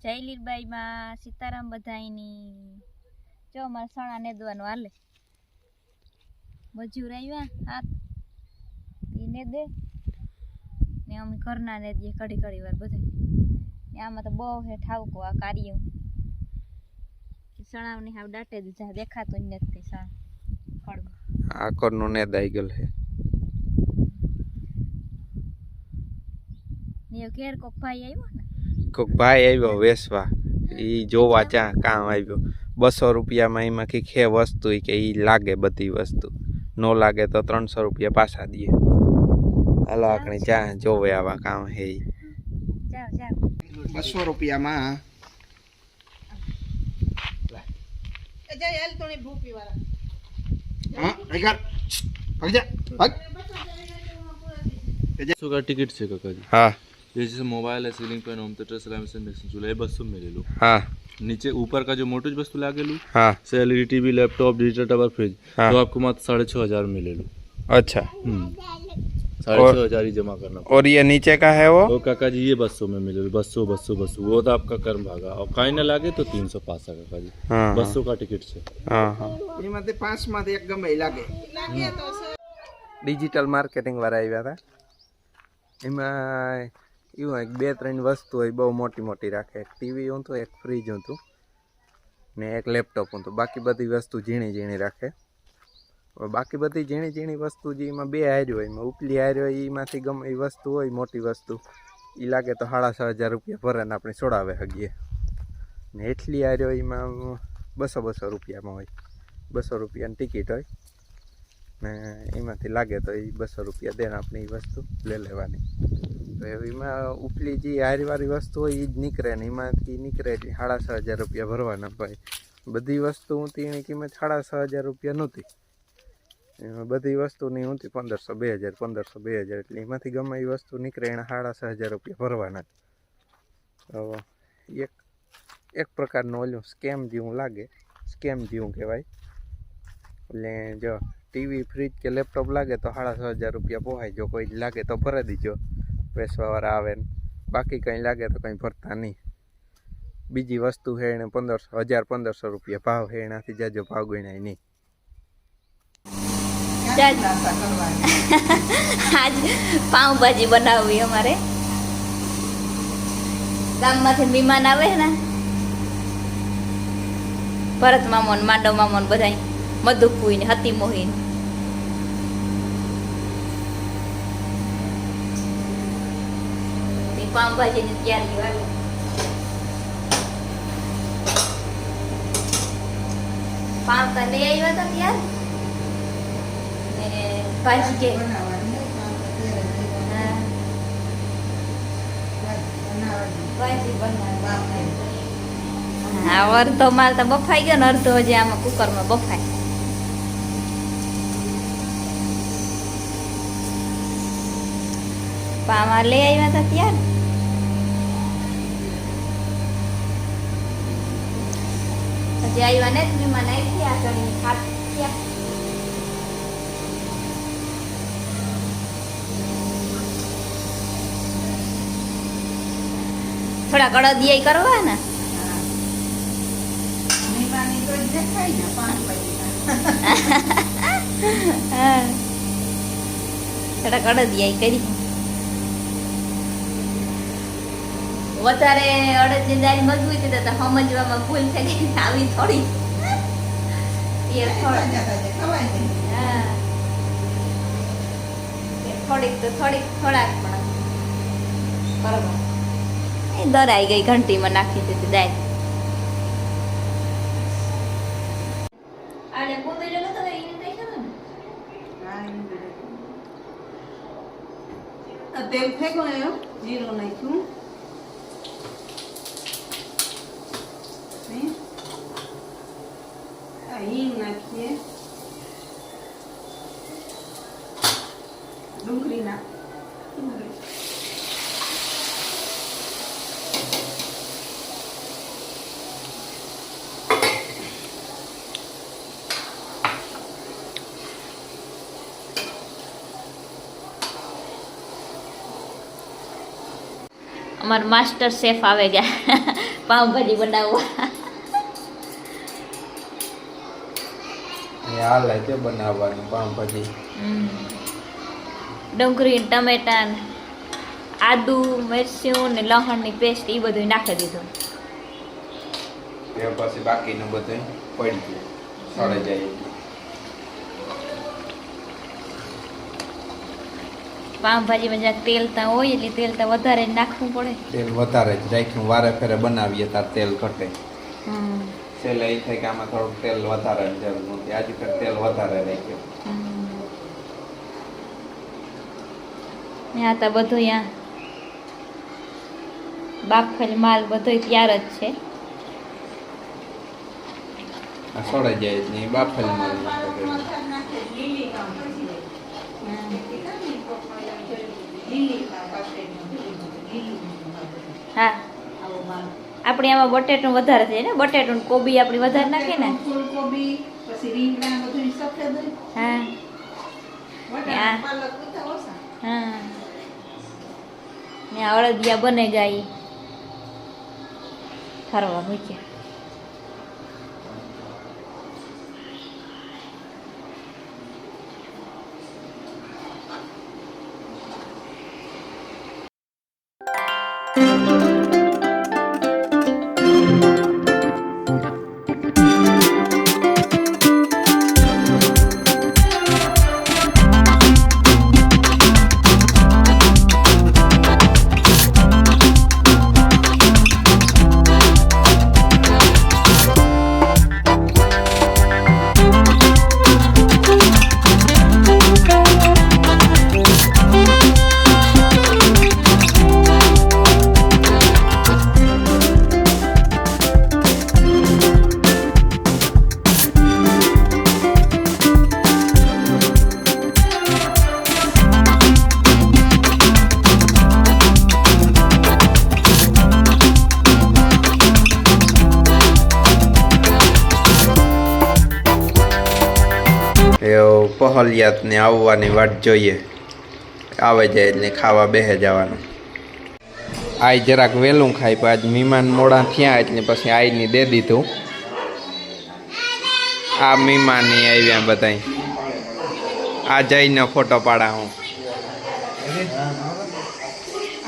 જય લીરબાઈ માં સીતારામ બધાઈની જો અમારે સણા નેદવાનું હાલે મજૂર આવ્યા હાથ ને દે ને અમે ઘરના ને દે કડી કડી વાર બધા ને આમાં તો બહુ હે ઠાવકો આ કાર્ય સણાવને હાવ દાટે દીધા દેખાતો જ નથી સણ ફળમાં આકરનું નેદ આવી ગયેલ છે ને ઘેર કોક ભાઈ આવ્યો ને કોક ભાઈ આવ્યો વેસવા ઈ જોવા ચા કામ આવ્યો 200 રૂપિયામાં એમાં કઈક હે વસ્તુ કે ઈ લાગે બધી વસ્તુ નો લાગે તો 300 રૂપિયા પાછા દઈએ હાલો આકણી ચા જોવે આવા કામ હે ઈ જાવ જાવ 200 રૂપિયામાં એ જય હેલ તોની ભૂપી વાળા હા આગળ ભાગ જા ભાગ सौ का टिकट से काका जी हाँ ये जैसे मोबाइल है सीलिंग फैन होम थिएटर सलामी इंडक्शन चूल्हा ये 200 में ले लो हाँ नीचे ऊपर का जो मोटू वस्तु लगा लूँ हाँ से LED TV laptop digital tower fridge हाँ। तो आपको मात्र 6,500 में ले लो अच्छा 6,500 ही जमा करना और ये नीचे का है वो तो काका जी ये 200 में मिले 200 वो तो आपका कर्म भागा और काई ना लागे तो 300 पासा काका जी हाँ 200 का टिकट से हाँ हाँ એમાંથી 5 માંથી એક ગમે લાગે તો ડિજિટલ માર્કેટિંગ વાળા આવ્યા હતા એમાં એવું હોય 2-3 વસ્તુ હોય બહુ મોટી મોટી રાખે એક ટીવી હતું એક ફ્રીજ હતું ને એક લેપટોપ હતું બાકી બધી વસ્તુ ઝીણી ઝીણી રાખે બાકી બધી ઝીણી ઝીણી વસ્તુ જે એમાં બે હાર્યો હોય એમાં ઉપલી હાર્યો હોય એમાંથી ગમે એ વસ્તુ હોય મોટી વસ્તુ એ લાગે તો 6,500 રૂપિયા ભરાને આપણે છોડાવે હગીએ ને એટલી હાર્યો એમાં 200 રૂપિયામાં હોય 200 રૂપિયાની ટિકિટ હોય ને એમાંથી લાગે તો એ 200 રૂપિયા દેને આપણે એ વસ્તુ લઈ લેવાની તો એમાં ઉપલી જે હારીવાળી વસ્તુ હોય એ જ નીકળે ને એમાંથી નીકળે એટલે 6,500 રૂપિયા ભરવાના ભાઈ બધી વસ્તુ હતી એની કિંમત 6,500 રૂપિયા નહોતી એમાં બધી વસ્તુની હતી 1,500 2,000 1,500 2,000 એટલે એમાંથી ગમે એ વસ્તુ નીકળે એના 6,500 રૂપિયા ભરવાના તો એક પ્રકારનું ઓલું સ્કેમ જેવું લાગે સ્કેમ જેવું કહેવાય એટલે જો ટીવી ફ્રીજ કે લેપટોપ લાગે તો 6,500 રૂપિયા પોહાય જો કોઈ લાગે તો ભરી દીજો વેચવાવાળા આવે ને બાકી કંઈ લાગે તો કંઈ ભરતા નહીં બીજી વસ્તુ છે એને 1,500 રૂપિયા ભાવ છે એનાથી જાજો ભાવ ગણાય નહીં આજ પાઉંભાજી બનાવવી અમારે ગામમાંથી મહેમાન આવે ને ભરત મામો માંડવ મામો બધા મધુકુઈ ને હતી મોહીન પાઉંભાજીની તૈયારી વાળી પાઉં તો લઈ આવ્યા હતા ત્યારે ને ભાજી કે હા અડધો માલ તો બફાઈ ગયો ને અડધો હજી આમાં કુકરમાં બફાય પામાં લઈ આવ્યા હતા ત્યારે હજી આવ્યા ને મહેમાન આવી ગયા ઘણી ખાત થયા થોડા કડદિયા કરવા ને થોડા કડદિયા કરી વધારે અડદની દાળ મજબૂત હતી તો સમજવામાં ભૂલ થઈ ગઈ આવી થોડી થોડાક પણ બરોબર એ દરાઈ ગઈ ઘંટીમાં નાખી દીધી દાળ તેલ ફેંકો જીરો નાખ્યું હિંગ નાખીએ ડુંગળી નાખીએ અમારા માસ્ટર શેફ આવે ગયા પાવભાજી બનાવવા. એ હાલ તે બનાવવાનું પાવભાજી. ડુંગળી ટમેટા આદુ મરચું ને લસણની પેસ્ટ એ બધું નાખી દીધું. તે પછી બાકીનું બધું પડી ગયું સળે જાય. પાવભાજીમાં જ્યાં તેલ ત્યાં હોય એટલે તેલ ત્યાં વધારે જ નાખવું પડે. તેલ વધારે જ રાખ્યું, વારે ફેરે બનાવીએ તાર તેલ ઘટે. છેલ્લે એ થાય કે આમાં થોડુંક તેલ વધારે જરૂર નથી, આજે ફેર તેલ વધારે રાખ્યું. ત્યાં તો બધું ત્યાં બાફેલ માલ બધો તૈયાર જ છે. આ સળે જાય ને એ બાફેલ માલ નાખે. હા આપણે આમાં બટેટું વધારે છે ને, બટેટું કોબી આપણી વધારે નાખીએ ને. ફૂલકોબી પછી રીંગણા બધું સફેદ હોય. હા વટાણા પાલક બધા ઓછા. હા ને અળદિયા બને ગાય ફરવા મૂક્યા. પહલિયાત ને આવવાની વાટ જોઈએ, આવે જાય એટલે ખાવા બેસે જવાનું. આઈ જરાક વહેલું ખાઈ પણ આજ મહેમાન મોડા થયા એટલે પછી આઈની દે દીધું. આ મહેમાની આવ્યા બધાય. આ જઈને ફોટો પાડા હું.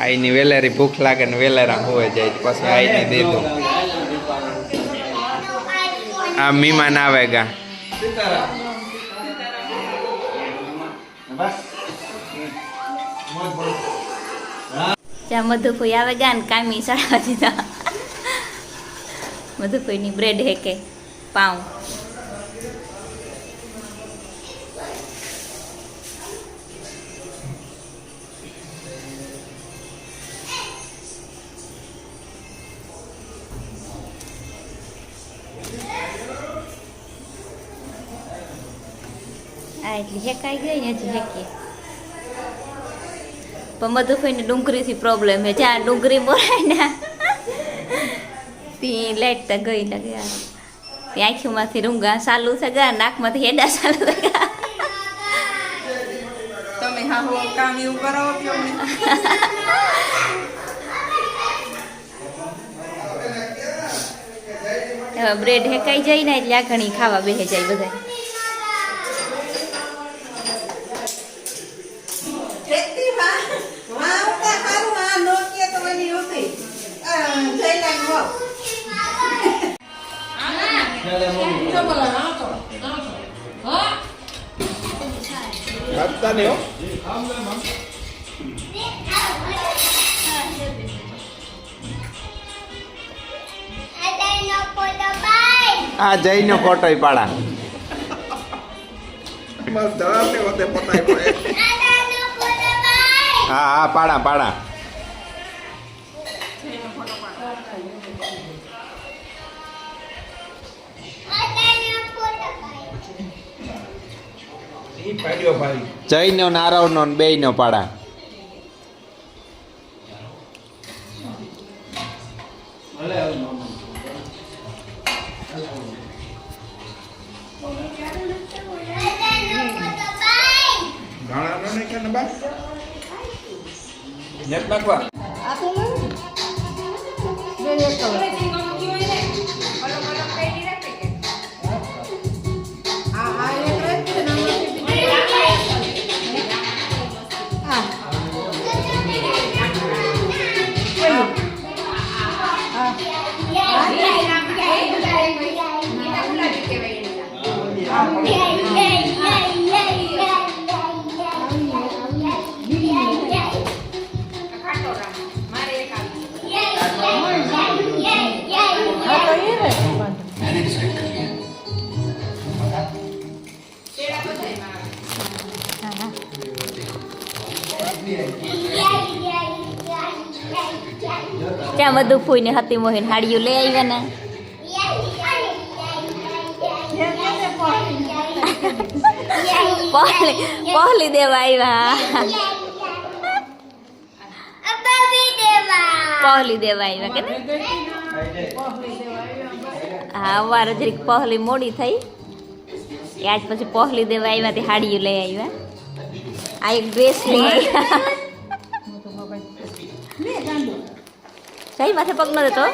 આઈની વેલેરી ભૂખ લાગે ને વેલેરા હોવે જાય પછી આઈને દે દઉં. આ મહેમાન આવે ગા. જ્યાં મધુફઈ આવે ગયા ને કામી સડાવા દીધા. મધુફઈની બ્રેડ હેકે પાઉં. આ એટલી હેકાઈ ગઈ ને હજી હેકીએ. પણ મધુફઈને ડુંગળીથી પ્રોબ્લેમ છે. જ્યાં ડુંગળી બોલાય ને તી લાઈટ તો ગઈ લાગે. ત્યાં આંખીમાંથી રૂંગા ચાલુ થઈ ગયા, નાકમાંથી હેડા ચાલુ થઈ ગયા. તમે હા હો કામ એવું કરાવો કે હવે બ્રેડ હેકાઈ જાય ને એટલે આ ઘણી ખાવા બેસી જાય બધા. આ જઈને ફોટો પાડા. હા હા પાડા પાડા. જઈને નારવનો બે નો પાડા. આ એક રાખ છે ને આ ત્યાં બધું ફૂઈને હતી મોહીને હાડીઓ લઈ આવ્યા ને પહોલી દેવા આવ્યા પહોલી દેવા આવ્યા કે હા અવારે જરીક પહોલી મોડી થઈ આજ પછી પહોલી દેવા આવ્યા તે હાડીઓ લઈ આવ્યા આ એક ડ્રેસ લઈ આવ્યા સહી માથે પગ ન દેતો